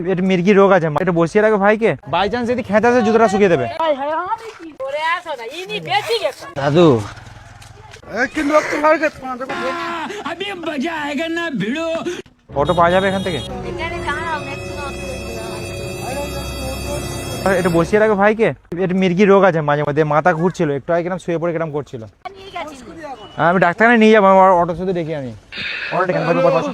এটা মির্গি রোগ আছে, এটা বসিয়ে রাখো ভাইকে, বাই চান্স যদি খেতে আসে জুতোটা শুকিয়ে দেবে। দাদু অটো পাওয়া যাবে এখান থেকে? এটা বসিয়ে রাখো ভাইকে, এটা মির্গি রোগ আছে, মাঝে মধ্যে মাথা ঘুরছিল, একটু আগে কিরম শুয়ে পড়ে কিরম করছিল। আমি ডাক্তারখানে নিয়ে যাবো, আমার অটো শুধু দেখি আমি অটোটা কেন বসো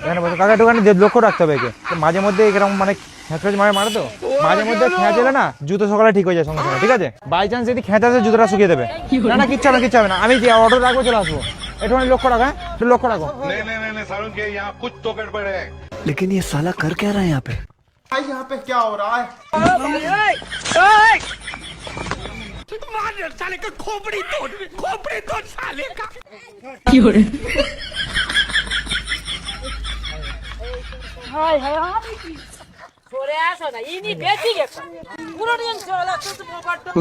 এখানে বসো কাকা, একটুখানি লক্ষ্য রাখতে হবে একে, মাঝে মধ্যে এরকম মানে খেঁচড়ে মারে তো, মাঝে মধ্যে খেঁচলে না জুতো সকালে ঠিক হয়ে যায় সঙ্গে সঙ্গে, ঠিক আছে? বাই চান্স যদি খেঁচে আসে জুতোটা শুকিয়ে দেবে। না না কিচ্ছু হবে না, কিচ্ছু হবে না, আমি অটো রাখবো, চলে আসবো। একটুখানি লক্ষ্য রাখো, হ্যাঁ একটু লক্ষ্য রাখো। लेकिन ये साला कर क्या रहा है यहाँ पे? यहाँ पे क्या हो रहा है? साले का खोपड़ी तोड़ साले का।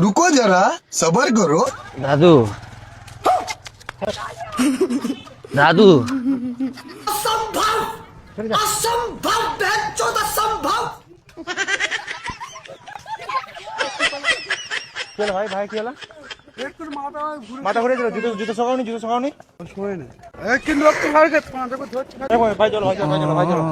रुको जरा सबर करो। দাদু দাদু असंभव असंभव। কি হলো ভাই, ভাই কি হলো? মাথা ঘুরে দিল, জুতো জুতো সকাওনি, জুতো সকাওনি। ভাই চলো ভাই চলো ভাই চলো ভাই চলো।